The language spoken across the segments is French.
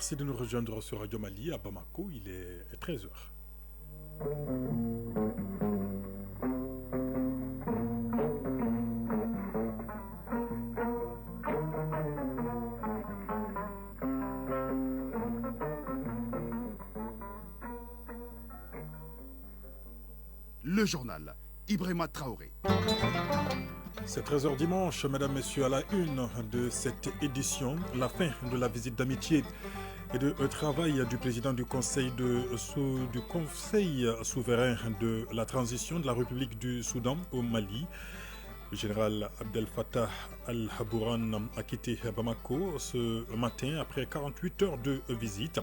Merci de nous rejoindre sur Radio Mali à Bamako. Il est 13 heures. Le journal, Ibrahima Traoré. C'est 13 heures dimanche, mesdames, messieurs, à la une de cette édition, la fin de la visite d'amitié et de travail du président du Conseil souverain de la transition de la République du Soudan au Mali. Le général Abdel Fattah al-Habouran a quitté Bamako ce matin après 48 heures de visite.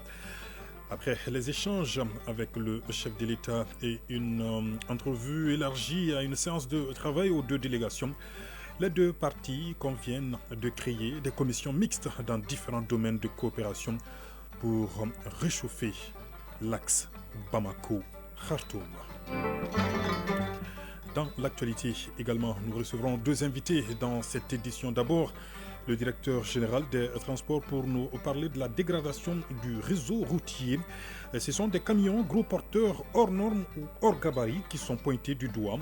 Après les échanges avec le chef de l'État et une entrevue élargie à une séance de travail aux deux délégations, les deux parties conviennent de créer des commissions mixtes dans différents domaines de coopération pour réchauffer l'axe Bamako-Khartoum. Dans l'actualité également, nous recevrons deux invités dans cette édition. D'abord, le directeur général des transports pour nous parler de la dégradation du réseau routier. Ce sont des camions gros porteurs hors normes ou hors gabarit qui sont pointés du doigt.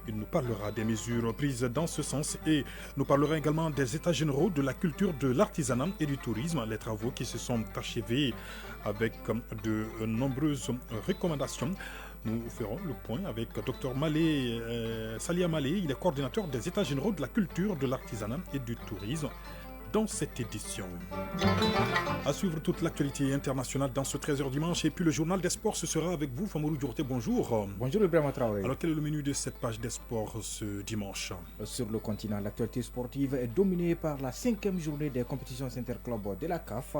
Il nous parlera des mesures prises dans ce sens et nous parlera également des états généraux de la culture, de l'artisanat et du tourisme, les travaux qui se sont achevés avec de nombreuses recommandations. Nous ferons le point avec Dr Salia Malé, il est coordinateur des états généraux de la culture, de l'artisanat et du tourisme dans cette édition. À suivre toute l'actualité internationale dans ce 13h dimanche. Et puis le journal des sports, ce sera avec vous, Famourou Djourté, bonjour. Bonjour Ibrahima Traoré. Alors quel est le menu de cette page des sports ce dimanche? Sur le continent, l'actualité sportive est dominée par la 5e journée des compétitions interclubs de la CAF.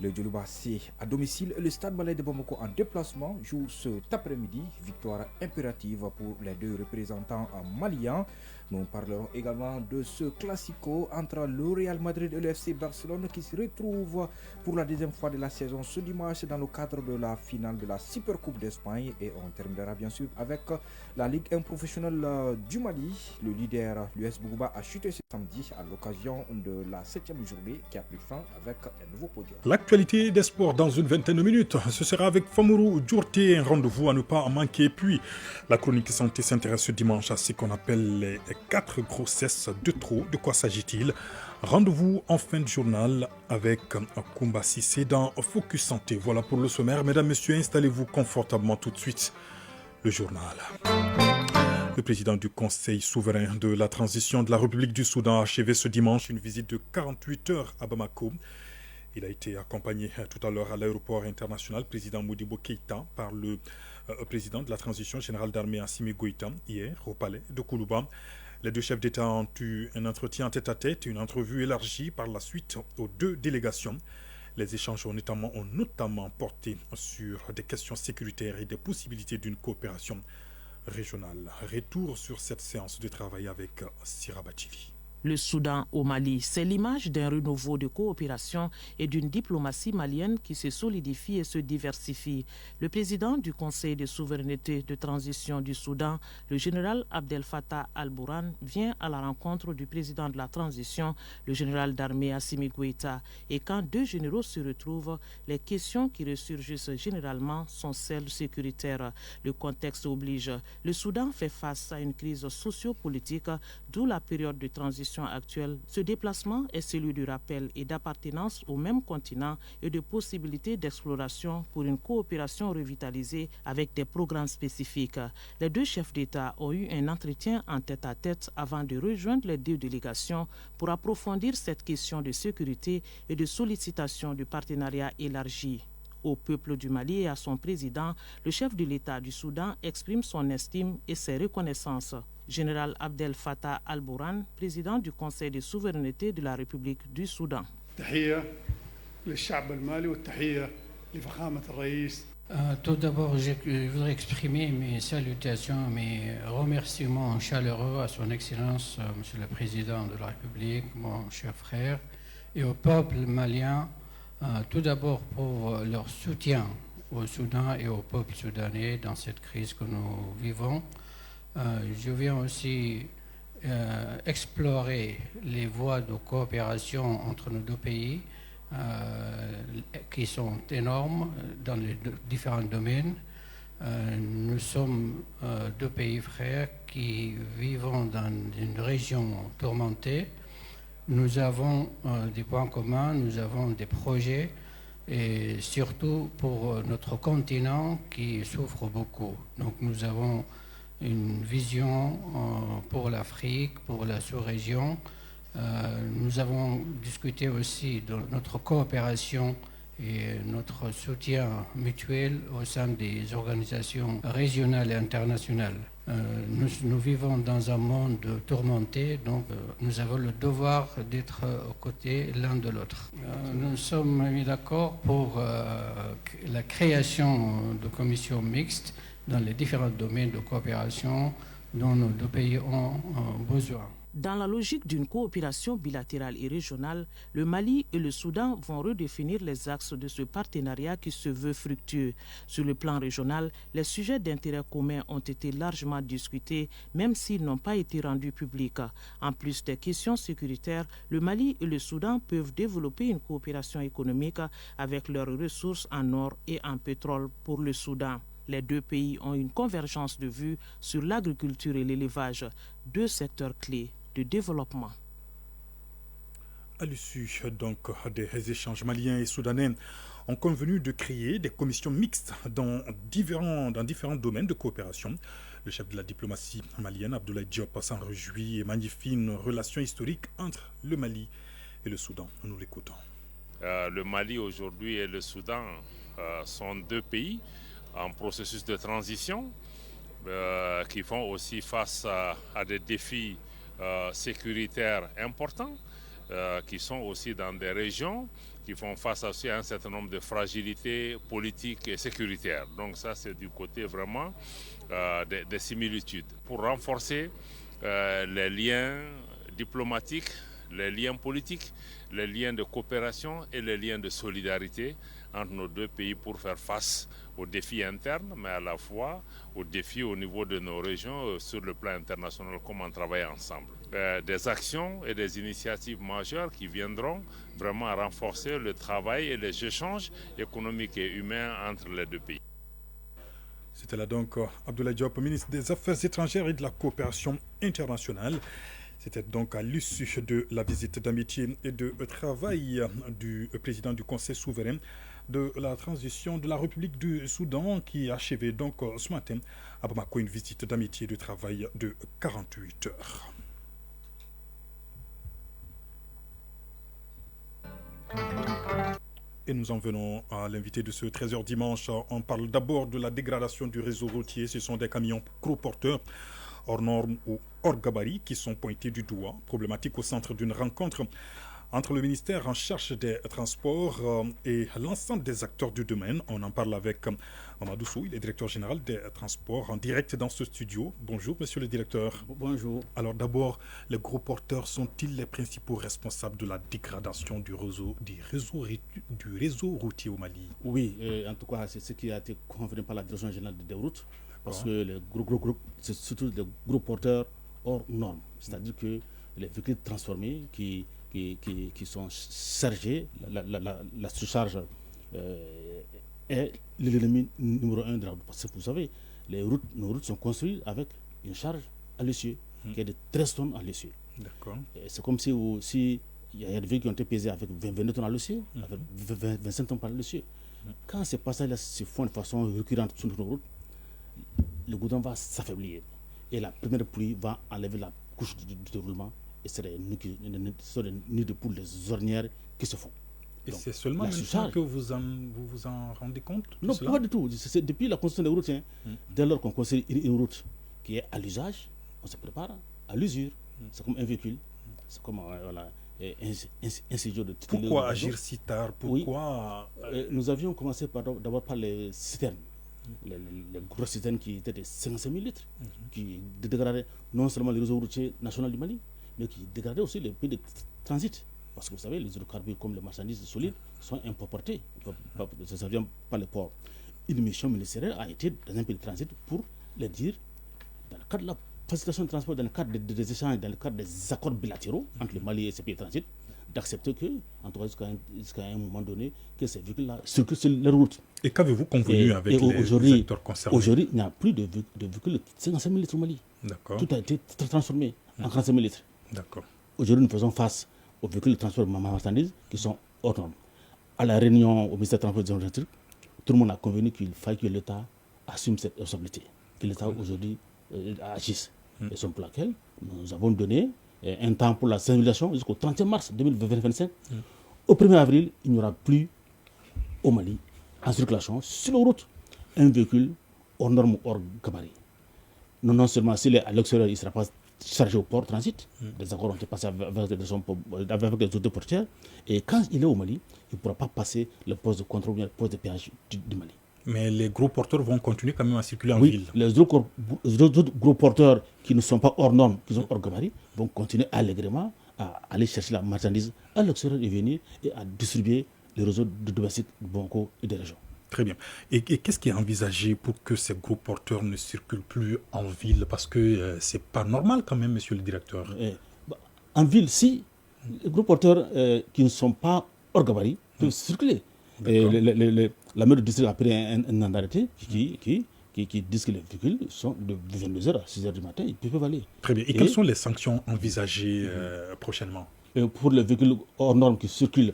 Le Djoloba C à domicile et le Stade Malais de Bamako en déplacement joue cet après-midi. Victoire impérative pour les deux représentants maliens. Nous parlerons également de ce classico entre le Real Madrid et le FC Barcelone qui se retrouvent pour la deuxième fois de la saison ce dimanche dans le cadre de la finale de la Supercoupe d'Espagne. Et on terminera bien sûr avec la Ligue 1 professionnelle du Mali. Le leader, l'US Bougouba, a chuté ce samedi à l'occasion de la 7e journée qui a pris fin avec un nouveau podium. L'actualité des sports dans une vingtaine de minutes. Ce sera avec Famourou Djourté, un rendez-vous à ne pas manquer. Puis la chronique santé s'intéresse ce dimanche à ce qu'on appelle les 4 grossesses de trop. De quoi s'agit-il? Rendez-vous en fin de journal avec Koumba Sissé dans Focus Santé. Voilà pour le sommaire. Mesdames, Messieurs, installez-vous confortablement tout de suite. Le journal. Le président du Conseil souverain de la transition de la République du Soudan a achevé ce dimanche une visite de 48 heures à Bamako. Il a été accompagné tout à l'heure à l'aéroport international, président Modibo Keïta, par le président de la transition générale d'armée Assimi Goïta, hier au palais de Koulouba. Les deux chefs d'État ont eu un entretien en tête-à-tête, une entrevue élargie par la suite aux deux délégations. Les échanges ont notamment porté sur des questions sécuritaires et des possibilités d'une coopération régionale. Retour sur cette séance de travail avec Sira Bachili. Le Soudan au Mali, c'est l'image d'un renouveau de coopération et d'une diplomatie malienne qui se solidifie et se diversifie. Le président du Conseil de souveraineté de transition du Soudan, le général Abdel Fattah al-Burhan, vient à la rencontre du président de la transition, le général d'armée Assimi Goïta. Et quand deux généraux se retrouvent, les questions qui ressurgissent généralement sont celles sécuritaires. Le contexte oblige. Le Soudan fait face à une crise socio-politique, d'où la période de transition actuelle. Ce déplacement est celui du rappel et d'appartenance au même continent et de possibilités d'exploration pour une coopération revitalisée avec des programmes spécifiques. Les deux chefs d'État ont eu un entretien en tête-à-tête avant de rejoindre les deux délégations pour approfondir cette question de sécurité et de sollicitation du partenariat élargi. Au peuple du Mali et à son président, le chef de l'État du Soudan exprime son estime et ses reconnaissances. Général Abdel Fattah al-Burhan, président du Conseil de souveraineté de la République du Soudan. Tout d'abord, je voudrais exprimer mes salutations, mes remerciements chaleureux à son Excellence, Monsieur le Président de la République, mon cher frère, et au peuple malien, tout d'abord pour leur soutien au Soudan et au peuple soudanais dans cette crise que nous vivons. Je viens aussi explorer les voies de coopération entre nos deux pays qui sont énormes dans les différents domaines. Nous sommes deux pays frères qui vivons dans une région tourmentée. Nous avons des points communs, nous avons des projets, et surtout pour notre continent qui souffre beaucoup. Donc nous avons une vision pour l'Afrique, pour la sous-région. Nous avons discuté aussi de notre coopération et notre soutien mutuel au sein des organisations régionales et internationales. Nous vivons dans un monde tourmenté, donc nous avons le devoir d'être aux côtés l'un de l'autre. Nous sommes mis d'accord pour la création de commissions mixtes dans les différents domaines de coopération dont nos deux pays ont besoin. Dans la logique d'une coopération bilatérale et régionale, le Mali et le Soudan vont redéfinir les axes de ce partenariat qui se veut fructueux. Sur le plan régional, les sujets d'intérêt commun ont été largement discutés, même s'ils n'ont pas été rendus publics. En plus des questions sécuritaires, le Mali et le Soudan peuvent développer une coopération économique avec leurs ressources en or et en pétrole pour le Soudan. Les deux pays ont une convergence de vues sur l'agriculture et l'élevage, deux secteurs clés de développement. À l'issue donc des échanges maliens et soudanais ont convenu de créer des commissions mixtes dans différents domaines de coopération. Le chef de la diplomatie malienne, Abdoulaye Diop, s'en réjouit et magnifie une relation historique entre le Mali et le Soudan. Nous l'écoutons. Le Mali aujourd'hui et le Soudan sont deux pays en processus de transition qui font aussi face à des défis sécuritaires importants, qui sont aussi dans des régions qui font face aussi à un certain nombre de fragilités politiques et sécuritaires. Donc ça, c'est du côté vraiment des similitudes. Pour renforcer les liens diplomatiques, les liens politiques, les liens de coopération et les liens de solidarité entre nos deux pays pour faire face aux défis internes, mais à la fois aux défis au niveau de nos régions sur le plan international, comment travailler ensemble. Des actions et des initiatives majeures qui viendront vraiment renforcer le travail et les échanges économiques et humains entre les deux pays. C'était là donc Abdoulaye Diop, ministre des Affaires étrangères et de la coopération internationale. C'était donc à l'issue de la visite d'amitié et de travail du président du Conseil souverain de la transition de la République du Soudan qui achevait donc ce matin à Bamako une visite d'amitié et de travail de 48 heures. Et nous en venons à l'invité de ce 13h dimanche. On parle d'abord de la dégradation du réseau routier. Ce sont des camions gros-porteurs hors normes ou hors gabarit qui sont pointés du doigt. Problématique au centre d'une rencontre entre le ministère en charge des transports et l'ensemble des acteurs du domaine. On en parle avec Mamadou Sou, il est directeur général des transports en direct dans ce studio. Bonjour monsieur le directeur. Bonjour. Alors d'abord, les gros porteurs sont-ils les principaux responsables de la dégradation du réseau routier au Mali? Oui, en tout cas c'est ce qui a été convenu par la direction générale des routes. Parce que les gros c'est surtout des gros porteurs hors normes. C'est-à-dire que les véhicules transformés qui sont chargés, la surcharge est l'ennemi numéro 1 de la route. Parce que vous savez, nos routes sont construites avec une charge à l'essieu, qui est de 13 tonnes à l'essieu. D'accord. C'est comme si il y a des véhicules qui ont été pesés avec 22 tonnes à l'essieu, avec 25 tonnes par l'essieu. Quand ces passages-là se font de façon récurrente sur nos routes, le goudron va s'affaiblir et la première pluie va enlever la couche du déroulement et c'est les nids de poules, les ornières qui se font. Et c'est seulement maintenant que vous en rendez compte? Non, pas du tout. C'est depuis la construction des routes. Dès lors qu'on construit une route qui est à l'usage, on se prépare à l'usure. C'est comme un véhicule. C'est comme un séjour de... Pourquoi agir si tard? Pourquoi nous avions commencé d'abord par les citernes. Les grosses citernes qui étaient de 55 000 litres, qui dégradaient non seulement le réseau routier national du Mali, mais qui dégradaient aussi les pays de transit. Parce que vous savez, les hydrocarbures comme les marchandises solides sont importés, ça vient par les ports. Une mission ministérielle a été dans un pays de transit pour les dire, dans le cadre de la facilitation de transport, dans le cadre des échanges, dans le cadre des accords bilatéraux entre le Mali et ces pays de transit, d'accepter que, en tout cas jusqu'à un moment donné, que ces véhicules-là circulent sur les routes. Et qu'avez-vous convenu avec les acteurs concernés? Aujourd'hui, il n'y a plus de véhicules de 55 000 litres au Mali. D'accord. Tout a été transformé en 45 000 litres. D'accord. Aujourd'hui, nous faisons face aux véhicules de transport de marchandises qui sont hors normes. À la réunion au ministère des Transports et des Infrastructures, tout le monde a convenu qu'il fallait que l'État assume cette responsabilité, que l'État aujourd'hui agisse. Et c'est pour laquelle nous avons donné un temps pour la sensibilisation jusqu'au 31 mars 2025. Au 1er avril, il n'y aura plus au Mali, en circulation, sur les routes, un véhicule hors norme ou hors gabarit. Non seulement s'il est à l'extérieur, il ne sera pas chargé au port transit. Des accords ont été passés avec les autorités portières. Et quand il est au Mali, il ne pourra pas passer le poste de contrôle, le poste de péage du Mali. Mais les gros porteurs vont continuer quand même à circuler en oui, ville. Les autres gros porteurs qui ne sont pas hors normes, qui sont hors gabarit, vont continuer allègrement à aller chercher la marchandise à l'extérieur et venir et à distribuer les réseaux de domestiques de Bamako et des régions. Très bien. Et qu'est-ce qui est envisagé pour que ces gros porteurs ne circulent plus en ville? Parce que c'est pas normal quand même, monsieur le directeur. En ville, si les gros porteurs qui ne sont pas hors gabarit peuvent circuler. La maire du district a pris un arrêté qui disent que les véhicules sont de 22h à 6h du matin, ils peuvent aller. Très bien. Et quelles sont les sanctions envisagées prochainement? Pour les véhicules hors normes qui circulent,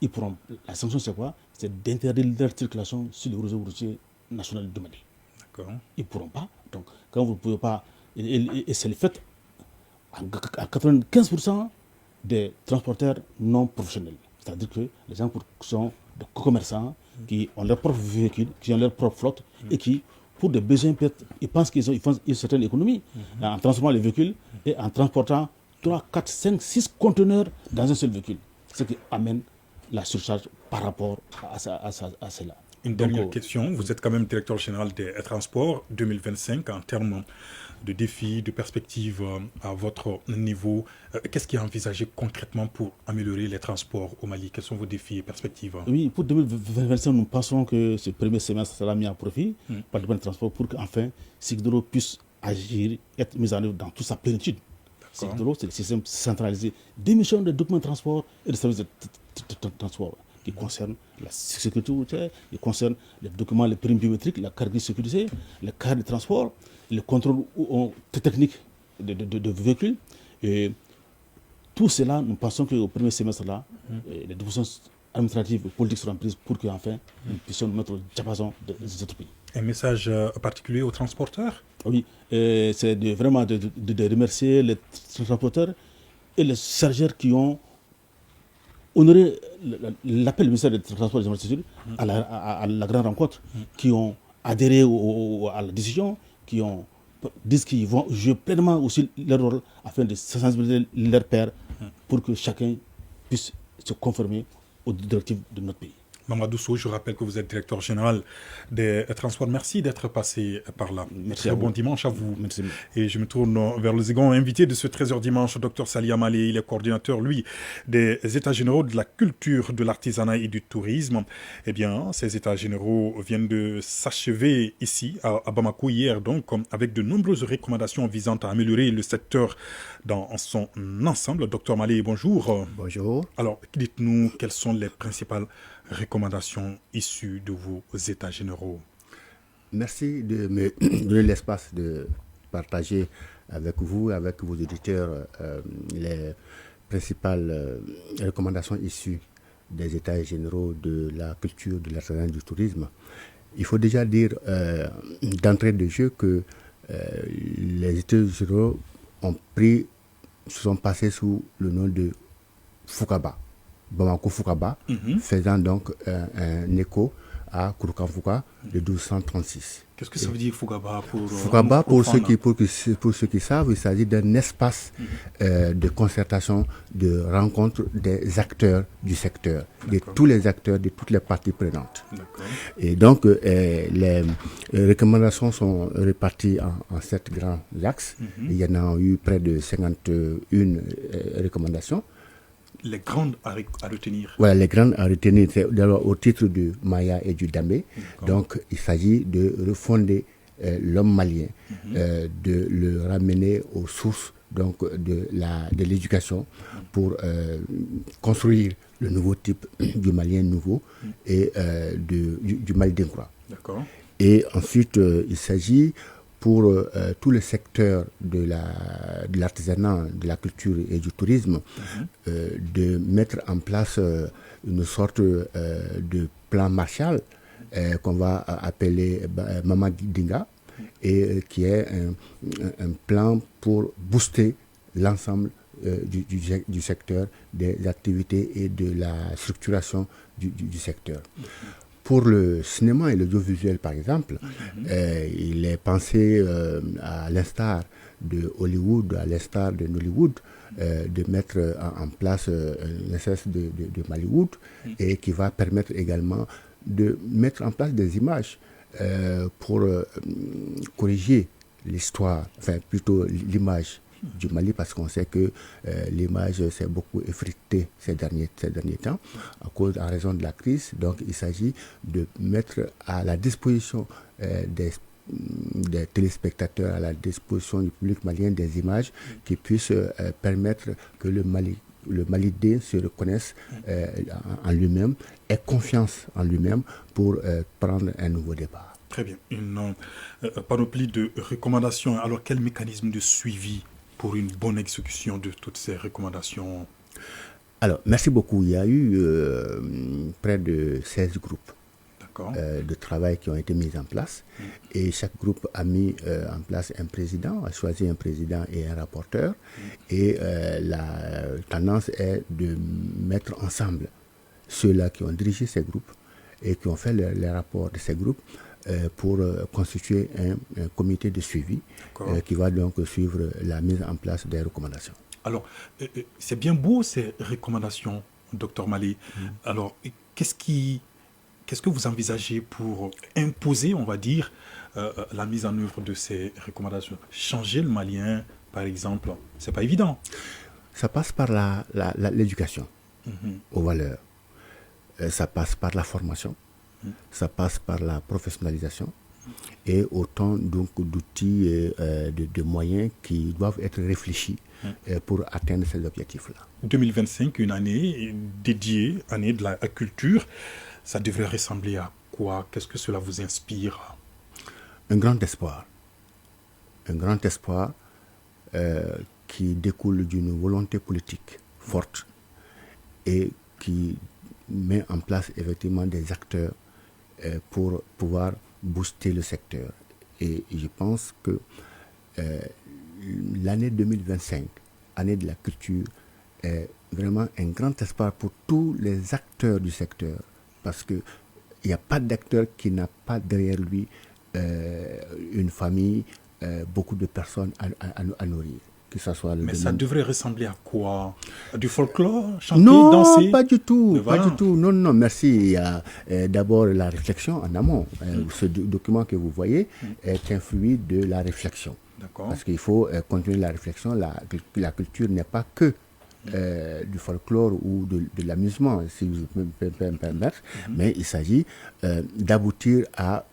ils pourront. La sanction, c'est quoi? C'est d'interdire leur circulation sur le réseau routier national du Mali. D'accord. Ils ne pourront pas. Donc, quand vous ne pouvez pas. Et c'est le fait à 95% des transporteurs non professionnels. C'est-à-dire que les gens qui sont des commerçants, qui ont leur propre véhicule, qui ont leur propre flotte, et qui, pour des besoins, ils pensent qu'ils font une certaine économie en transformant les véhicules et en transportant 3, 4, 5, 6 conteneurs dans un seul véhicule. Ce qui amène la surcharge par rapport à cela. Une dernière question. Vous êtes quand même directeur général des transports 2025 en termes de défis, de perspectives à votre niveau. Qu'est-ce qui est envisagé concrètement pour améliorer les transports au Mali? Quels sont vos défis et perspectives? Oui, pour 2025, nous pensons que ce premier semestre sera mis à profit par le plan de transport pour qu'enfin SICDRO puisse agir, être mis en œuvre dans toute sa plénitude. SICDRO, c'est le système centralisé d'émission de documents de transport et de services de transport qui concerne la sécurité routière, qui concerne les documents, les primes biométriques, la carte de sécurité, les cartes de transport, le contrôle technique de véhicules. Et tout cela, nous pensons qu'au premier semestre-là, les dispositions administratives et politiques seront prises pour qu'enfin, nous puissions nous mettre au diapason des autres pays. Un message particulier aux transporteurs? Oui, c'est vraiment de remercier les transporteurs et les chargeurs qui ont honoré l'appel du ministère des Transports et des Infrastructures à la grande rencontre, qui ont adhéré à la décision, qui disent qu'ils vont jouer pleinement aussi leur rôle afin de sensibiliser leurs pairs pour que chacun puisse se conformer aux directives de notre pays. Mamadou Sow, je rappelle que vous êtes directeur général des transports. Merci d'être passé par là. Merci. Très bon dimanche à vous. Merci. Et je me tourne vers le second invité de ce 13h dimanche, Dr Salia Malé. Il est coordinateur, lui, des États généraux de la culture, de l'artisanat et du tourisme. Eh bien, ces États généraux viennent de s'achever ici, à Bamako, hier, donc, avec de nombreuses recommandations visant à améliorer le secteur dans son ensemble. Dr Malé, bonjour. Bonjour. Alors, dites-nous quelles sont les principales recommandations issues de vos États généraux. Merci de me donner l'espace de partager avec vous, avec vos auditeurs, les principales recommandations issues des États généraux de la culture, de l'artisanat et du tourisme. Il faut déjà dire d'entrée de jeu que les États généraux se sont passés sous le nom de Fukaba. Bamako Fukaba, faisant donc un écho à Kouroukanfouka de 1236. Qu'est-ce que ça veut dire Fukaba Fukaba, pour ceux qui savent, il s'agit d'un espace de concertation, de rencontre des acteurs du secteur, de tous les acteurs, de toutes les parties prenantes. Et donc, les recommandations sont réparties en 7 grands axes. Il y en a eu près de 51 recommandations. Les grandes à retenir. Voilà, les grandes à retenir, c'est d'abord au titre du Maya et du Damé. Donc, il s'agit de refonder l'homme malien, de le ramener aux sources donc de l'éducation pour construire le nouveau type du Malien nouveau et du Mali d'incroix. D'accord. Et ensuite, il s'agit pour tout le secteur de l'artisanat, de la culture et du tourisme, de mettre en place une sorte de plan Marshall qu'on va appeler Mama Dinga, et qui est un plan pour booster l'ensemble du secteur des activités et de la structuration du secteur. Pour le cinéma et l'audiovisuel, par exemple, il est pensé, à l'instar de Hollywood, à l'instar de Nollywood, de mettre en place une espèce de Mallywood, et qui va permettre également de mettre en place des images pour corriger l'histoire, enfin plutôt l'image du Mali, parce qu'on sait que l'image s'est beaucoup effritée ces derniers temps en raison de la crise. Donc il s'agit de mettre à la disposition des téléspectateurs, à la disposition du public malien, des images qui puissent permettre que le Malidé se reconnaisse en lui-même, ait confiance en lui-même pour prendre un nouveau départ. Très bien. Une panoplie de recommandations. Alors, quel mécanisme de suivi pour une bonne exécution de toutes ces recommandations? Alors, merci beaucoup. Il y a eu près de 16 groupes de travail qui ont été mis en place. Et chaque groupe a mis en place un président, a choisi un président et un rapporteur. Et la tendance est de mettre ensemble ceux-là qui ont dirigé ces groupes et qui ont fait les rapports de ces groupes pour constituer un comité de suivi qui va donc suivre la mise en place des recommandations. Alors, c'est bien beau ces recommandations, Dr Mali. Alors, qu'est-ce que vous envisagez pour imposer, on va dire, la mise en œuvre de ces recommandations? Changer le Malien, par exemple, c'est pas évident. Ça passe par l'éducation aux valeurs. Ça passe par la formation. Ça passe par la professionnalisation et autant donc d'outils et de moyens qui doivent être réfléchis pour atteindre ces objectifs-là. 2025, une année dédiée, année de la culture, ça devrait ressembler à quoi? Qu'est-ce que cela vous inspire? Un grand espoir. Un grand espoir qui découle d'une volonté politique forte et qui met en place effectivement des acteurs pour pouvoir booster le secteur. Et je pense que l'année 2025, année de la culture, est vraiment un grand espoir pour tous les acteurs du secteur, parce qu'il n'y a pas d'acteur qui n'a pas derrière lui une famille, beaucoup de personnes à nourrir. Que ça soit mais ça devrait ressembler à quoi? Du folklore, chanter, non, danser? Non, pas du tout, voilà. Pas du tout. Non, merci. Il y a d'abord la réflexion en amont. Ce document que vous voyez est un fruit de la réflexion. Parce qu'il faut continuer la réflexion. La culture n'est pas que du folklore ou de l'amusement, si vous me permettez, mais il s'agit d'aboutir à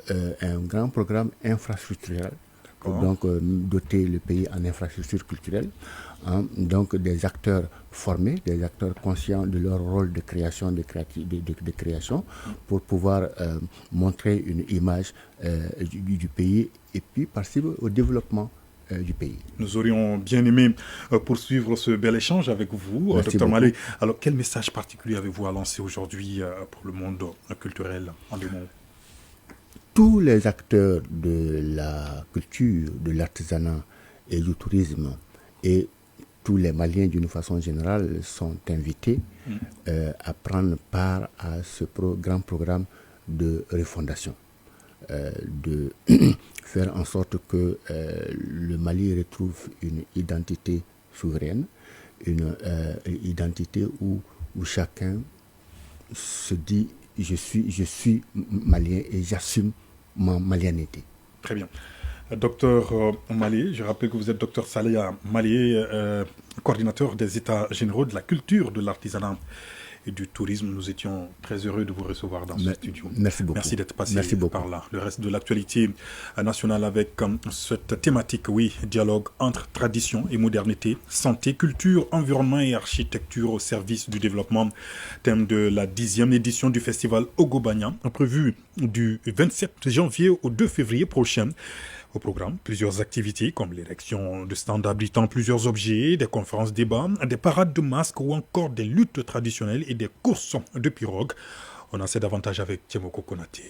un grand programme infrastructurel. Donc doter le pays en infrastructure culturelle, donc des acteurs formés, des acteurs conscients de leur rôle de création, de création, pour pouvoir montrer une image du pays et puis participer au développement du pays. Nous aurions bien aimé poursuivre ce bel échange avec vous, Dr Mali. Alors, quel message particulier avez-vous à lancer aujourd'hui pour le monde culturel en deux mots? Tous les acteurs de la culture, de l'artisanat et du tourisme et tous les Maliens d'une façon générale sont invités à prendre part à ce grand programme de refondation, de faire en sorte que le Mali retrouve une identité souveraine, une identité où chacun se dit je suis malien et j'assume ma malianité. Très bien. Docteur Mali, je rappelle que vous êtes docteur Salia Mali, coordinateur des États généraux de la culture de l'artisanat et du tourisme. Nous étions très heureux de vous recevoir dans ce studio. Merci beaucoup. Merci d'être passé par là. Le reste de l'actualité nationale avec cette thématique, dialogue entre tradition et modernité, santé, culture, environnement et architecture au service du développement. Thème de la 10e édition du festival Ogobanya, prévu du 27 janvier au 2 février prochain. Au programme, plusieurs activités comme l'érection de stands abritant plusieurs objets, des conférences débats, des parades de masques ou encore des luttes traditionnelles et des courses de pirogues. On en sait davantage avec Tiemoko Konaté.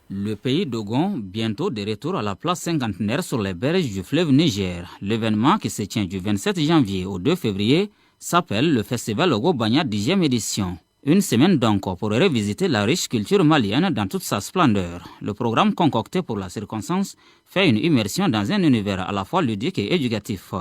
Le pays d'Ogon, bientôt de retour à la place cinquantenaire sur les berges du fleuve Niger. L'événement qui se tient du 27 janvier au 2 février s'appelle le Festival Ogobanya 10e édition. Une semaine donc pour revisiter la riche culture malienne dans toute sa splendeur. Le programme concocté pour la circonstance fait une immersion dans un univers à la fois ludique et éducatif.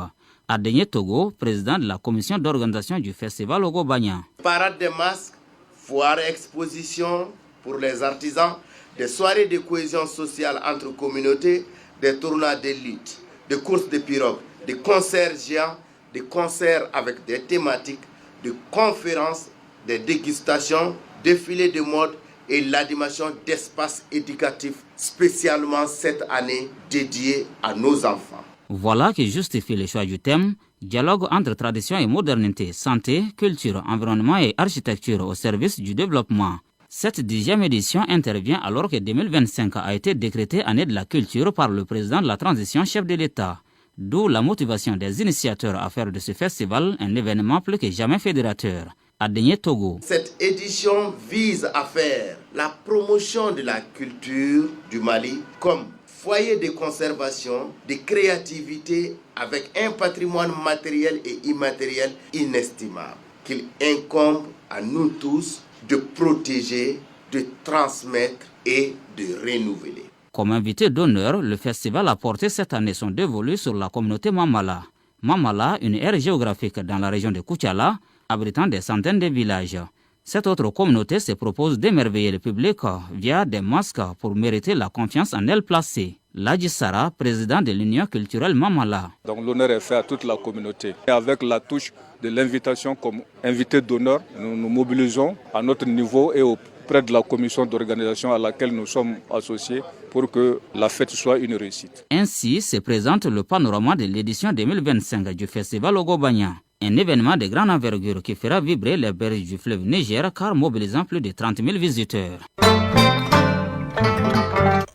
Adegne Togo, président de la commission d'organisation du festival Ogobanya. Parade de masques, foire exposition pour les artisans, des soirées de cohésion sociale entre communautés, des tournois d'élite, des courses de pirogues, des concerts géants, des concerts avec des thématiques, des conférences, des dégustations, défilés de mode et l'animation d'espaces éducatifs spécialement cette année dédiés à nos enfants. Voilà qui justifie le choix du thème dialogue entre tradition et modernité, santé, culture, environnement et architecture au service du développement. Cette 10e édition intervient alors que 2025 a été décrétée année de la culture par le président de la transition, chef de l'État. D'où la motivation des initiateurs à faire de ce festival un événement plus que jamais fédérateur. Adegne Togo. Cette édition vise à faire la promotion de la culture du Mali comme foyer de conservation, de créativité avec un patrimoine matériel et immatériel inestimable qu'il incombe à nous tous de protéger, de transmettre et de renouveler. Comme invité d'honneur, le festival a porté cette année son dévolu sur la communauté Mamala. Mamala, une aire géographique dans la région de Koutiala, abritant des centaines de villages. Cette autre communauté se propose d'émerveiller le public via des masques pour mériter la confiance en elle placée. Ladji Sara, président de l'Union culturelle Mamala. Donc l'honneur est fait à toute la communauté. Et avec la touche de l'invitation comme invité d'honneur, nous nous mobilisons à notre niveau et auprès de la commission d'organisation à laquelle nous sommes associés pour que la fête soit une réussite. Ainsi se présente le panorama de l'édition 2025 du Festival Ogobanya. Un événement de grande envergure qui fera vibrer les berges du fleuve Niger car mobilisant plus de 30 000 visiteurs.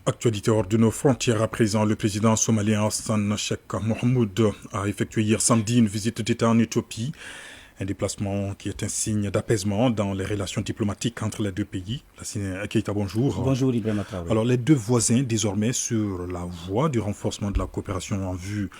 Actualité hors de nos frontières à présent, le président somalien Hassan Sheikh Mohamud a effectué hier samedi une visite d'État en Éthiopie. Un déplacement qui est un signe d'apaisement dans les relations diplomatiques entre les deux pays. Lassine Keita, bonjour. Bonjour Ibrahima Traoré. Alors les deux voisins désormais sur la voie du renforcement de la coopération en vue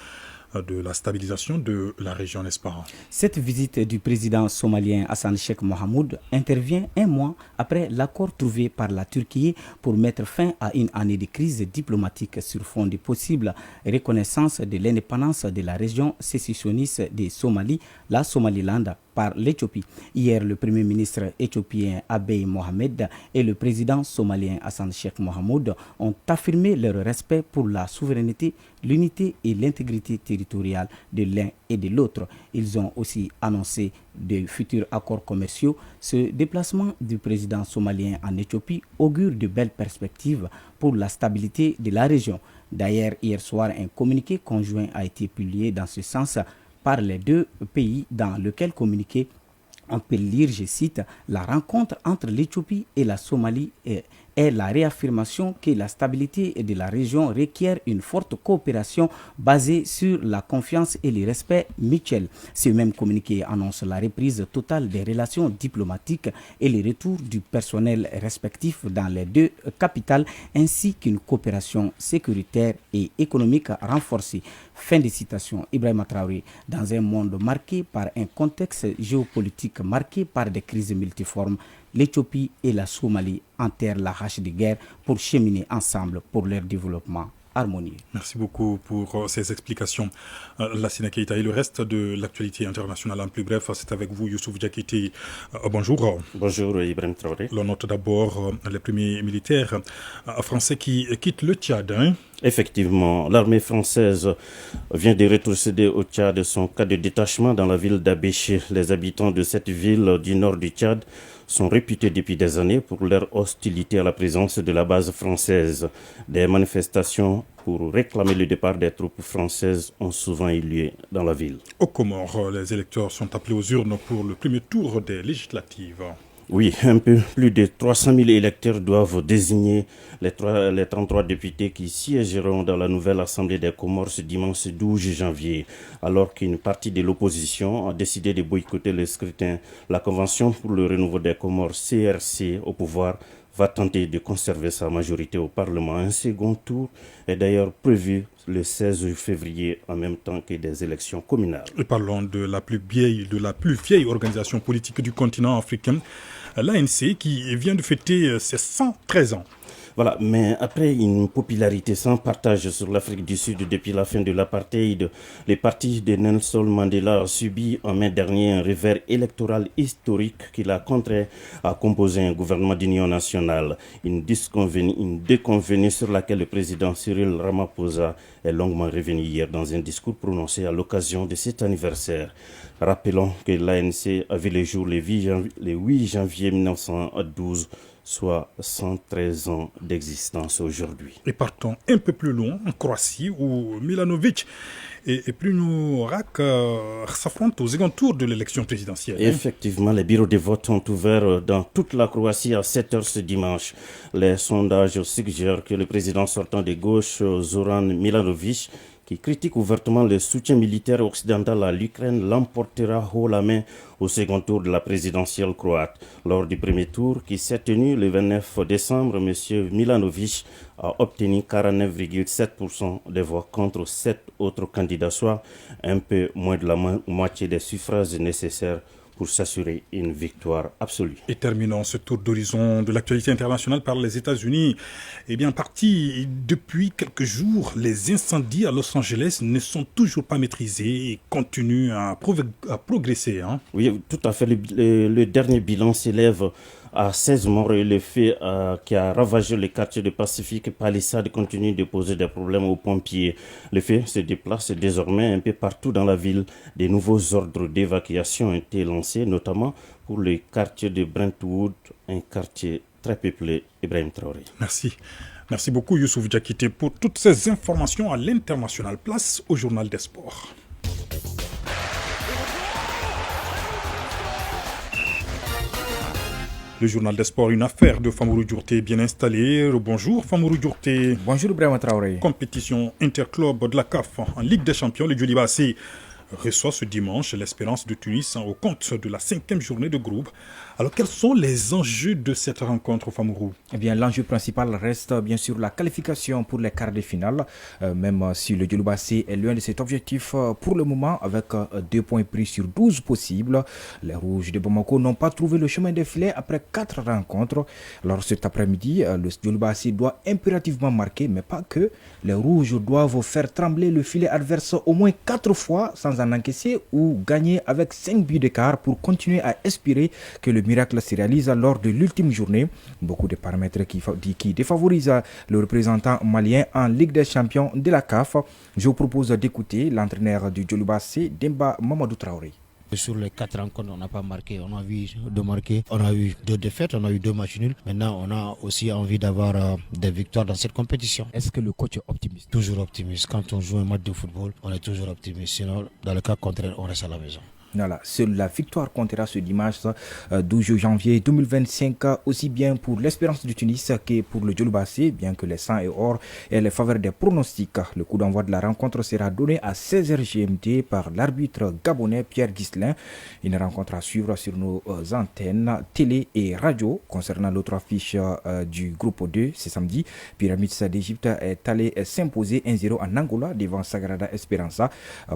de la stabilisation de la région, n'est-ce pas? Cette visite du président somalien Hassan Sheikh Mohamud intervient un mois après l'accord trouvé par la Turquie pour mettre fin à une année de crise diplomatique sur fond de possible reconnaissance de l'indépendance de la région sécessionniste de Somalie, la Somaliland, par l'Éthiopie. Hier, le premier ministre éthiopien Abiy Mohamed et le président somalien Hassan Sheikh Mohamud ont affirmé leur respect pour la souveraineté, l'unité et l'intégrité territoriale de l'un et de l'autre. Ils ont aussi annoncé de futurs accords commerciaux. Ce déplacement du président somalien en Éthiopie augure de belles perspectives pour la stabilité de la région. D'ailleurs, hier soir, un communiqué conjoint a été publié dans ce sens par les deux pays, dans lequel communiqué on peut lire, je cite, la rencontre entre l'Éthiopie et la Somalie est la réaffirmation que la stabilité de la région requiert une forte coopération basée sur la confiance et le respect mutuel. Ce même communiqué annonce la reprise totale des relations diplomatiques et le retour du personnel respectif dans les deux capitales, ainsi qu'une coopération sécuritaire et économique renforcée. Fin de citation. Ibrahima Traoré. Dans un monde marqué par un contexte géopolitique marqué par des crises multiformes, l'Éthiopie et la Somalie enterrent la hache de guerre pour cheminer ensemble pour leur développement harmonieux. Merci beaucoup pour ces explications, Lassina Keita. Et le reste de l'actualité internationale en plus bref, c'est avec vous, Youssouf Diakité. Bonjour. Bonjour, Ibrahim Traoré. On note d'abord les premiers militaires français qui quittent le Tchad. Effectivement, l'armée française vient de rétrocéder au Tchad son cas de détachement dans la ville d'Abéché. Les habitants de cette ville du nord du Tchad sont réputés depuis des années pour leur hostilité à la présence de la base française. Des manifestations pour réclamer le départ des troupes françaises ont souvent eu lieu dans la ville. Aux Comores, les électeurs sont appelés aux urnes pour le premier tour des législatives. Oui, un peu plus de 300 000 électeurs doivent désigner les 33 députés qui siégeront dans la nouvelle Assemblée des Comores ce dimanche 12 janvier. Alors qu'une partie de l'opposition a décidé de boycotter le scrutin, la Convention pour le renouveau des Comores, CRC, au pouvoir, va tenter de conserver sa majorité au Parlement. Un second tour est d'ailleurs prévu le 16 février en même temps que des élections communales. Et parlons de la plus vieille organisation politique du continent africain, l'ANC, qui vient de fêter ses 113 ans. Voilà, mais après une popularité sans partage sur l'Afrique du Sud depuis la fin de l'apartheid, le parti de Nelson Mandela a subi en mai dernier un revers électoral historique qui l'a contraint à composer un gouvernement d'union nationale. Une déconvenue sur laquelle le président Cyril Ramaphosa est longuement revenu hier dans un discours prononcé à l'occasion de cet anniversaire. Rappelons que l'ANC a vu le jour le 8 janvier 1912, soit 113 ans d'existence aujourd'hui. Et partons un peu plus loin, en Croatie, où Milanovic et Primorac s'affrontent au second tour de l'élection présidentielle. Effectivement, les bureaux de vote sont ouverts dans toute la Croatie à 7h ce dimanche. Les sondages suggèrent que le président sortant de gauche, Zoran Milanovic, qui critique ouvertement le soutien militaire occidental à l'Ukraine, l'emportera haut la main au second tour de la présidentielle croate. Lors du premier tour qui s'est tenu le 29 décembre, M. Milanovic a obtenu 49,7% des voix contre 7 autres candidats, soit un peu moins de la moitié des suffrages nécessaires pour s'assurer une victoire absolue. Et terminons ce tour d'horizon de l'actualité internationale par les États-Unis. Eh bien, parti depuis quelques jours, les incendies à Los Angeles ne sont toujours pas maîtrisés et continuent à progresser. Oui, tout à fait. Le dernier bilan s'élève à 16 morts et le feu qui a ravagé le quartier de Pacific Palisades continue de poser des problèmes aux pompiers. Le feu se déplace désormais un peu partout dans la ville. De nouveaux ordres d'évacuation ont été lancés, notamment pour le quartier de Brentwood, un quartier très peuplé. Ibrahim Traoré. Merci. Merci beaucoup Youssouf Diakité pour toutes ces informations à l'international. Place au journal des sports. Le journal des sports, une affaire de Famurou Djourté bien installée. Bonjour Famurou Djourté. Bonjour Ibrahim Traoré. Compétition interclub de la CAF en Ligue des Champions, le Djoliba AC reçoit ce dimanche l'Espérance de Tunis au compte de la 5e journée de groupe. Alors, quels sont les enjeux de cette rencontre, Famurou? Eh bien, l'enjeu principal reste bien sûr la qualification pour les quarts de finale, même si le Djoliba AC est loin de cet objectif pour le moment, avec 2 points pris sur 12 possibles. Les Rouges de Bamako n'ont pas trouvé le chemin des filets après 4 rencontres. Alors, cet après-midi, le Djoliba AC doit impérativement marquer, mais pas que. Les Rouges doivent faire trembler le filet adverse au moins 4 fois sans en encaisser ou gagner avec 5 buts d'écart pour continuer à espérer que le miracle se réalise lors de l'ultime journée. Beaucoup de paramètres qui défavorisent le représentant malien en Ligue des Champions de la CAF. Je vous propose d'écouter l'entraîneur du Djoliba AC, Demba Mamadou Traoré. Sur les 4 rencontres, on n'a pas marqué. On a envie de marquer. On a eu 2 défaites, on a eu 2 matchs nuls. Maintenant, on a aussi envie d'avoir des victoires dans cette compétition. Est-ce que le coach est optimiste? Toujours optimiste. Quand on joue un match de football, on est toujours optimiste. Sinon, dans le cas contraire, on reste à la maison. Voilà, seule la victoire comptera ce dimanche 12 janvier 2025, aussi bien pour l'Espérance du Tunis que pour le Djoliba AC, bien que les 100 et or aient les faveurs des pronostics. Le coup d'envoi de la rencontre sera donné à 16h GMT par l'arbitre gabonais Pierre Ghislain. Une rencontre à suivre sur nos antennes télé et radio. Concernant l'autre affiche du groupe 2, c'est samedi. Pyramides d'Égypte est allé s'imposer 1-0 en Angola devant Sagrada Esperança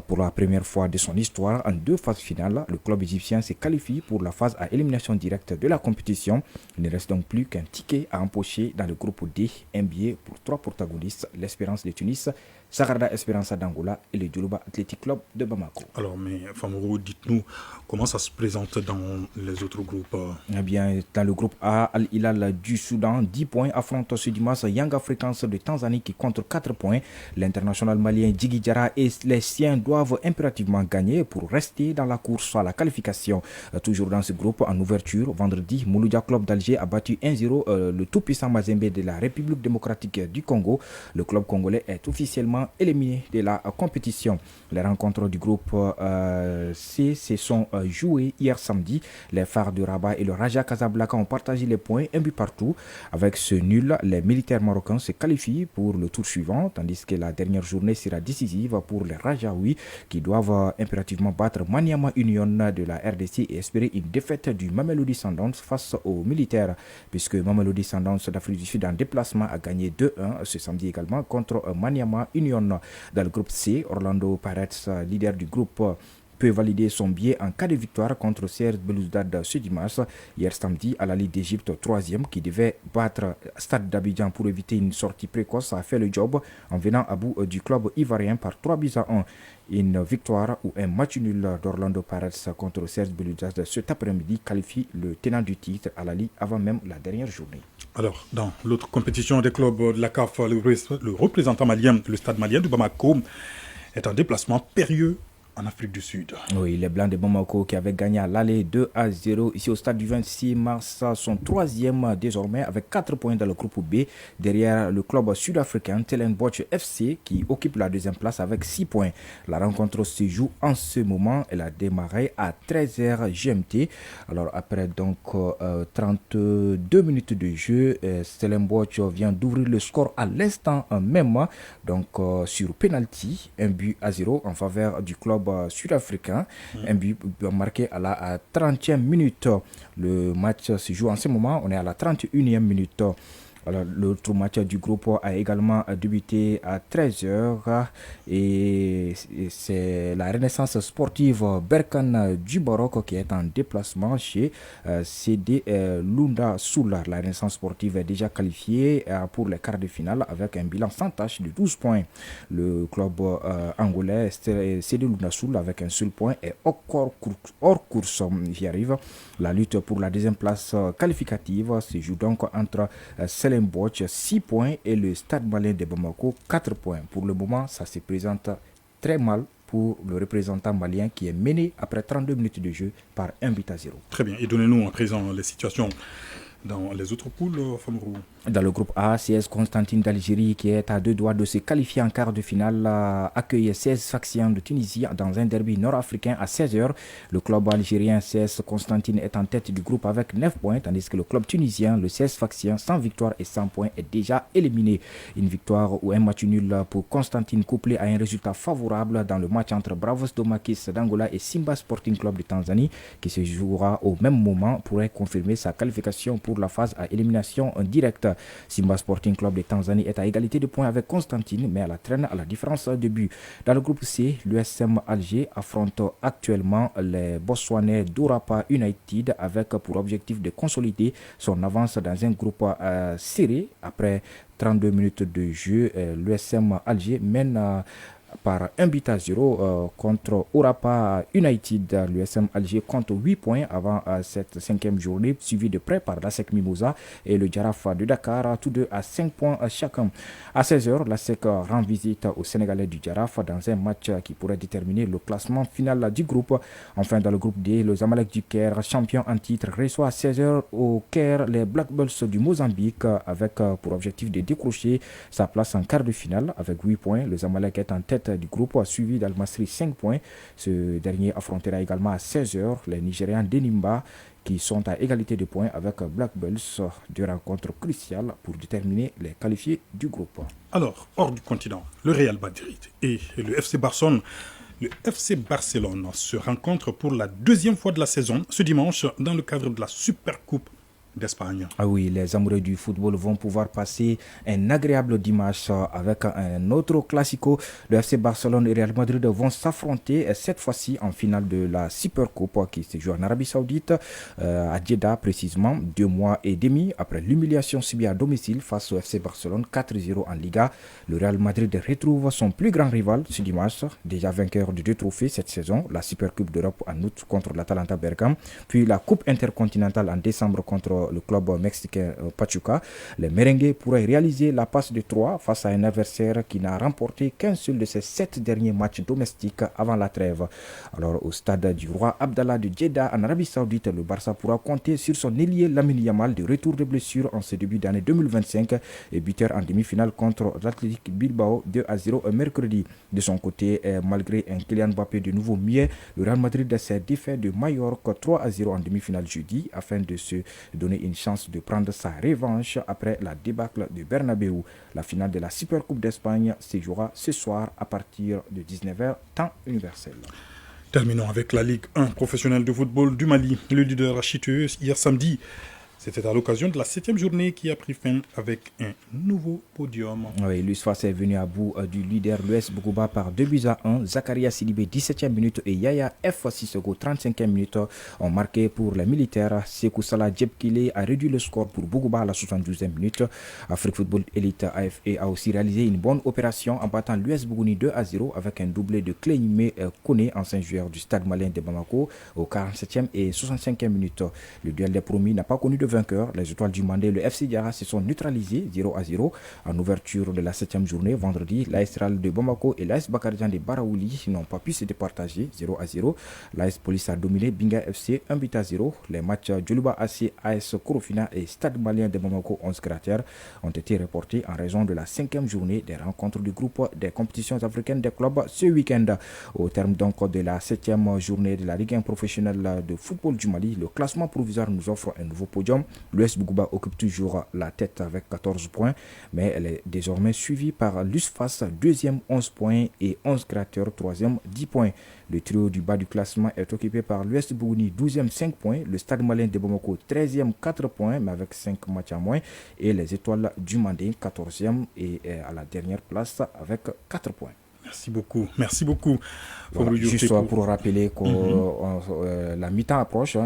pour la première fois de son histoire en 2 phases finale. Le club égyptien se qualifie pour la phase à élimination directe de la compétition. Il ne reste donc plus qu'un ticket à empocher dans le groupe D, un billet pour 3 protagonistes, l'Espérance de Tunis, Sagarda Esperança d'Angola et le Djoloba Athletic Club de Bamako. Alors, mais Famoro, dites-nous comment ça se présente dans les autres groupes. Eh bien, dans le groupe A, Al Hilal du Soudan, 10 points, affronte ce dimanche Young Africans de Tanzanie qui compte 4 points. L'international malien Djigui Diarra et les siens doivent impérativement gagner pour rester dans la course à la qualification. Toujours dans ce groupe, en ouverture, vendredi, Mouloudia Club d'Alger a battu 1-0 le tout-puissant Mazembe de la République démocratique du Congo. Le club congolais est officiellement éliminé de la compétition. Les rencontres du groupe C se sont jouées hier samedi. Les Phares de Rabat et le Raja Casablanca ont partagé les points, un but partout. Avec ce nul, les militaires marocains se qualifient pour le tour suivant, tandis que la dernière journée sera décisive pour les Rajaouis qui doivent impérativement battre Maniama Union de la RDC et espérer une défaite du Mamelodi Sundowns face aux militaires, puisque Mamelodi Sundowns d'Afrique du Sud en déplacement a gagné 2-1 ce samedi également contre Maniama Union. Dans le groupe C, Orlando Pirates, leader du groupe, peut valider son billet en cas de victoire contre CR Belouizdad ce dimanche. Hier samedi, à la Ligue d'Égypte, 3e, qui devait battre Stade d'Abidjan pour éviter une sortie précoce, a fait le job en venant à bout du club ivoirien par 3-1. Une victoire ou un match nul d'Orlando Pirates contre CR Belouizdad cet après-midi qualifie le tenant du titre à la Ligue avant même la dernière journée. Alors, dans l'autre compétition des clubs de la CAF, le représentant malien, le Stade malien de Bamako, est en déplacement périlleux en Afrique du Sud. Oui, les Blancs de Bamako qui avaient gagné à l'aller 2-0 ici au stade du 26 mars sont 3e désormais avec 4 points dans le groupe B, derrière le club sud-africain Stellenbosch FC qui occupe la deuxième place avec 6 points. La rencontre se joue en ce moment, elle a démarré à 13h GMT. Alors après donc 32 minutes de jeu, Stellenbosch vient d'ouvrir le score à l'instant même, donc sur penalty, 1-0 en faveur du club sud-africain, un but marqué à la 30e minute. Le match se joue en ce moment, on est à la 31e minute. Alors, l'autre match du groupe a également débuté à 13h et c'est la Renaissance sportive Berkane du Maroc qui est en déplacement chez CD Lunda Soula. La Renaissance sportive est déjà qualifiée pour les quarts de finale avec un bilan sans tâche de 12 points. Le club angolais CD Lunda Soula avec un seul point est hors course. J'y arrive. La lutte pour la deuxième place qualificative se joue donc entre Stellenbosch 6 points et le Stade malien de Bamako 4 points. Pour le moment, ça se présente très mal pour le représentant malien qui est mené après 32 minutes de jeu par 1-0. Très bien. Et donnez-nous à présent les situations dans les autres poules, Famrou. Dans le groupe A, CS Constantine d'Algérie, qui est à 2 doigts de se qualifier en quart de finale, accueille CS Sfaxien de Tunisie dans un derby nord-africain à 16h. Le club algérien CS Constantine est en tête du groupe avec 9 points, tandis que le club tunisien, le CS Sfaxien, sans victoire et 100 points, est déjà éliminé. Une victoire ou un match nul pour Constantine couplé à un résultat favorable dans le match entre Bravos Domakis d'Angola et Simba Sporting Club de Tanzanie, qui se jouera au même moment, pourrait confirmer sa qualification pour la phase à élimination directe. Simba Sporting Club de Tanzanie est à égalité de points avec Constantine, mais à la traîne à la différence de but. Dans le groupe C, l'USM Alger affronte actuellement les Botswanais d'Orapa United avec pour objectif de consolider son avance dans un groupe serré. Après 32 minutes de jeu, l'USM Alger mène par 1-0 contre Orapa United. L'USM Alger compte 8 points avant cette 5e journée, suivi de près par l'ASEC Mimosa et le Jaraaf de Dakar, tous deux à 5 points chacun. À 16h, l'ASEC rend visite au Sénégalais du Jaraaf dans un match qui pourrait déterminer le classement final du groupe. Enfin, dans le groupe D, le Zamalek du Caire, champion en titre, reçoit à 16h au Caire les Black Bulls du Mozambique avec pour objectif de décrocher sa place en quart de finale avec 8 points. Le Zamalek est en tête du groupe, suivi d'Al-Masri 5 points. Ce dernier affrontera également à 16h les Nigérians d'Enimba qui sont à égalité de points avec Black Bulls. Deux rencontres cruciales pour déterminer les qualifiés du groupe. Alors, hors du continent, le Real Madrid et le FC Barcelone. Le FC Barcelone se rencontrent pour la 2e fois de la saison ce dimanche dans le cadre de la Supercoupe d'Espagne. Ah oui, les amoureux du football vont pouvoir passer un agréable dimanche avec un autre classico. Le FC Barcelone et Real Madrid vont s'affronter cette fois-ci en finale de la Supercoupe qui se joue en Arabie Saoudite, à Jeddah précisément, 2 mois et demi après l'humiliation subie à domicile face au FC Barcelone 4-0 en Liga. Le Real Madrid retrouve son plus grand rival ce dimanche, déjà vainqueur de 2 trophées cette saison, la Supercoupe d'Europe en août contre l'Atalanta Bergame, puis la Coupe intercontinentale en décembre contre le club mexicain Pachuca. Les merengues pourraient réaliser la passe de 3 face à un adversaire qui n'a remporté qu'un seul de ses 7 derniers matchs domestiques avant la trêve. Alors au stade du roi Abdallah de Jeddah en Arabie Saoudite, le Barça pourra compter sur son ailier Lamine Yamal de retour de blessure en ce début d'année 2025 et buteur en demi-finale contre l'Athletic Bilbao 2-0 mercredi. De son côté, malgré un Kylian Mbappé de nouveau muet, le Real Madrid s'est défait de Mallorca 3-0 en demi-finale jeudi afin de se donner une chance de prendre sa revanche après la débâcle de Bernabeu. La finale de la Supercoupe d'Espagne se jouera ce soir à partir de 19h, temps universel. Terminons avec la Ligue 1 professionnelle de football du Mali. Le leader a chuté hier samedi. C'était à l'occasion de la 7e journée qui a pris fin avec un nouveau podium. Oui, l'USFAS est venu à bout du leader l'US Bougouba par 2-1. Zakaria Sidibé 17e minute et Yaya F. Sissoko 35e minute ont marqué pour les militaires. Sekou Salah Djebkile a réduit le score pour Bougouba à la 72e minute. Afrique Football Elite AFE a aussi réalisé une bonne opération en battant l'US Bougouni 2-0 avec un doublé de Cléimé Kone, ancien joueur du Stade malien de Bamako, aux 47e et 65e minutes. Le duel des promis n'a pas connu de vainqueur. Les étoiles du Mandé et le FC Diarra se sont neutralisés 0-0 en ouverture de la 7e journée vendredi. L'AS Real de Bamako et l'AS Bakarijan de Baraouli n'ont pas pu se départager 0-0. L'AS Police a dominé Binga FC 1-0. Les matchs Djoluba AC, AS Korofina et Stade malien de Bamako 11 cratères ont été reportés en raison de la 5e journée des rencontres du groupe des compétitions africaines des clubs ce week-end. Au terme donc de la 7e journée de la Ligue 1 professionnelle de football du Mali, le classement provisoire nous offre un nouveau podium. L'US Bougouba occupe toujours la tête avec 14 points, mais elle est désormais suivie par l'USFAS, 2e 11 points et 11 créateurs, 3e 10 points. Le trio du bas du classement est occupé par l'US Bougouni, 12e 5 points, le Stade malien de Bamako, 13e 4 points, mais avec 5 matchs en moins, et les étoiles du Mandé, 14e et à la dernière place avec 4 points. Merci beaucoup, merci beaucoup. Voilà, juste pour rappeler que la mi-temps approche,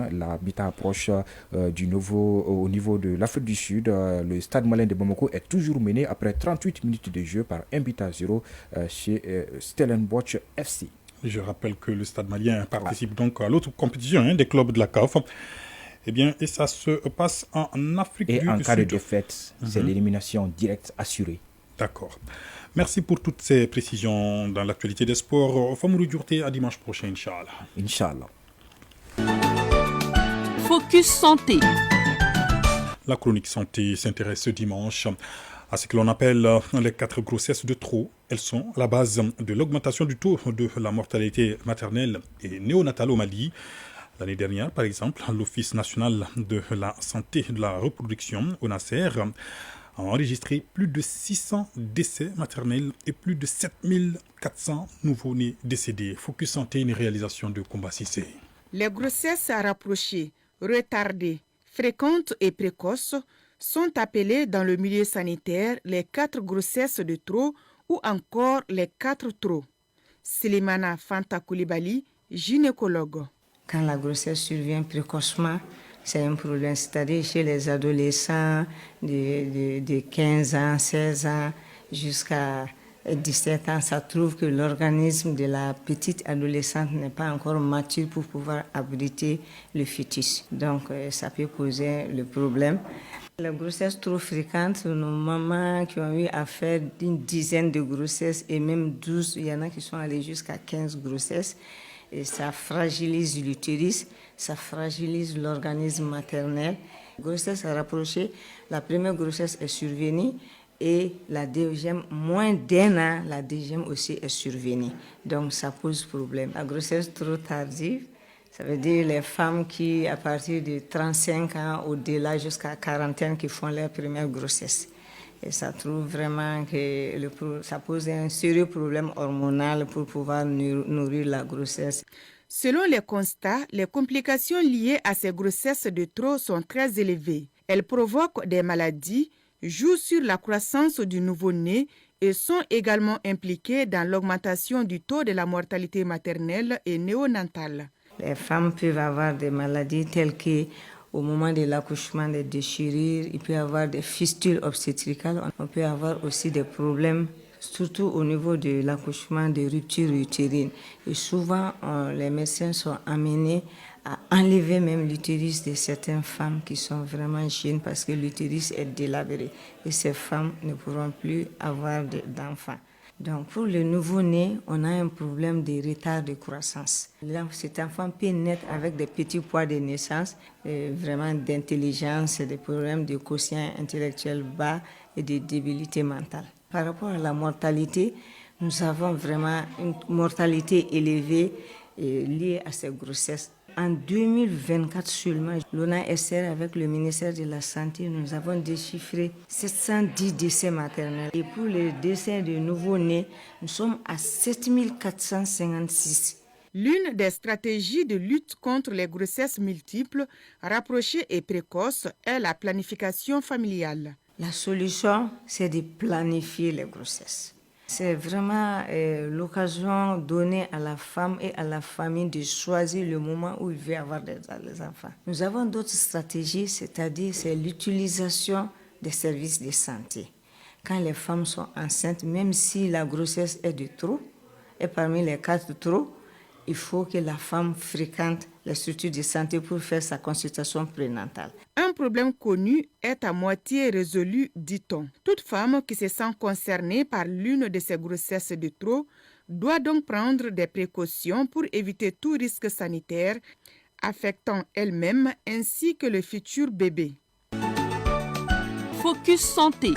au niveau de l'Afrique du Sud. Le Stade malien de Bamako est toujours mené après 38 minutes de jeu par 1-0 chez Stellenbosch FC. Je rappelle que le Stade malien participe donc à l'autre compétition des clubs de la CAF. Et ça se passe en Afrique du Sud. Et en cas de défaite, c'est l'élimination directe assurée. D'accord. Merci pour toutes ces précisions dans l'actualité des sports. Famourou Djourté, à dimanche prochain, Inch'Allah. Inch'Allah. Focus Santé. La chronique santé s'intéresse ce dimanche à ce que l'on appelle les 4 grossesses de trop. Elles sont à la base de l'augmentation du taux de la mortalité maternelle et néonatale au Mali. L'année dernière, par exemple, l'Office national de la santé et de la reproduction, ONASER, a enregistré plus de 600 décès maternels et plus de 7400 nouveau-nés décédés. Focus Santé, une réalisation de Combat Cissé. Les grossesses rapprochées, retardées, fréquentes et précoces sont appelées dans le milieu sanitaire les 4 grossesses de trop ou encore les 4 trop. Silimana Fanta Koulibaly, gynécologue. Quand la grossesse survient précocement, c'est un problème, c'est-à-dire chez les adolescents de 15 ans, 16 ans jusqu'à 17 ans, ça trouve que l'organisme de la petite adolescente n'est pas encore mature pour pouvoir abriter le fœtus. Donc ça peut poser le problème. Les grossesses trop fréquentes, nos mamans qui ont eu à faire une dizaine de grossesses et même 12, il y en a qui sont allés jusqu'à 15 grossesses. Et ça fragilise l'utérus, ça fragilise l'organisme maternel. Grossesse rapprochée, la première grossesse est survenue et la deuxième, moins d'1 an, la deuxième aussi est survenue. Donc ça pose problème. La grossesse trop tardive, ça veut dire les femmes qui, à partir de 35 ans au-delà jusqu'à 40 ans, qui font leur première grossesse. Et ça trouve vraiment que ça pose un sérieux problème hormonal pour pouvoir nourrir la grossesse. Selon les constats, les complications liées à ces grossesses de trop sont très élevées. Elles provoquent des maladies, jouent sur la croissance du nouveau-né et sont également impliquées dans l'augmentation du taux de la mortalité maternelle et néonatale. Les femmes peuvent avoir des maladies telles que au moment de l'accouchement, des déchirures, il peut y avoir des fistules obstétricales, on peut avoir aussi des problèmes, surtout au niveau de l'accouchement, des ruptures utérines. Et souvent, les médecins sont amenés à enlever même l'utérus de certaines femmes qui sont vraiment jeunes parce que l'utérus est délabré et ces femmes ne pourront plus avoir d'enfants. Donc pour le nouveau-né, on a un problème de retard de croissance. Cet enfant peut naître avec des petits poids de naissance, vraiment d'intelligence, des problèmes de quotient intellectuel bas et de débilité mentale. Par rapport à la mortalité, nous avons vraiment une mortalité élevée liée à ces grossesses. En 2024 seulement, l'ONASR avec le ministère de la Santé, nous avons déchiffré 710 décès maternels. Et pour les décès de nouveau-nés, nous sommes à 7456. L'une des stratégies de lutte contre les grossesses multiples, rapprochées et précoces est la planification familiale. La solution, c'est de planifier les grossesses. C'est vraiment l'occasion donnée à la femme et à la famille de choisir le moment où il veut avoir des enfants. Nous avons d'autres stratégies, c'est-à-dire c'est l'utilisation des services de santé. Quand les femmes sont enceintes, même si la grossesse est de trop, et parmi les cas de trop, il faut que la femme fréquente les structures de santé pour faire sa consultation prénatale. Un problème connu est à moitié résolu, dit-on. Toute femme qui se sent concernée par l'une de ces grossesses de trop doit donc prendre des précautions pour éviter tout risque sanitaire affectant elle-même ainsi que le futur bébé. Focus Santé.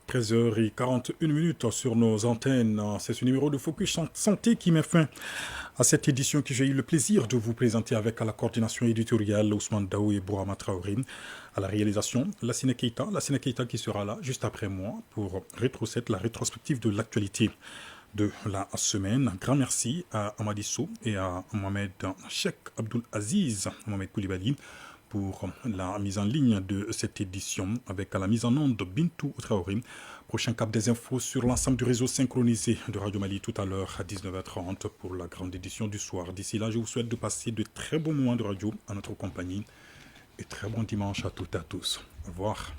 13h41 sur nos antennes. C'est ce numéro de Focus Santé qui met fin à cette édition que j'ai eu le plaisir de vous présenter avec à la coordination éditoriale Ousmane Daou et Bourama Traoré. À la réalisation, Lassina Keita qui sera là juste après moi pour la rétrospective de l'actualité de la semaine. Un grand merci à Amadissou et à Mohamed Cheikh Abdul Aziz, Mohamed Koulibaly, pour la mise en ligne de cette édition avec à la mise en onde de Bintou Traoré. Prochain cap des infos sur l'ensemble du réseau synchronisé de Radio Mali tout à l'heure à 19h30 pour la grande édition du soir. D'ici là, je vous souhaite de passer de très bons moments de radio à notre compagnie et très bon dimanche à toutes et à tous. Au revoir.